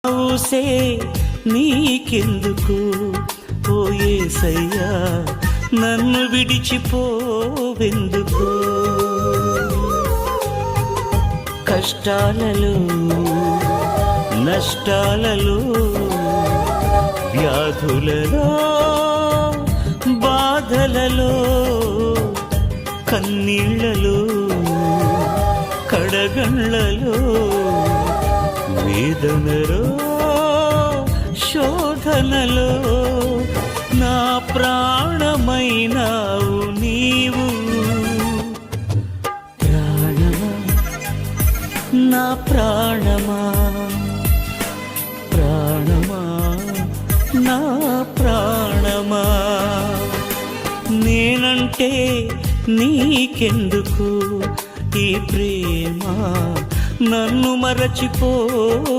ఊసే నీకెందుకు ఓ యేసయ్యా నన్ను విడిచిపోవెందుకు కష్టాలలో నష్టాలలో వ్యాధులలో బాధలలో కన్నీళ్లలో కడగండ్లలో వేదనలో శోధనలో నా ప్రాణమైనావు నీవు ప్రాణమా నా ప్రాణమా ప్రాణమా నా ప్రాణమా నేనంటే నీకెందుకు ఈ ప్రేమ నన్ను మరచిపోవెందుకు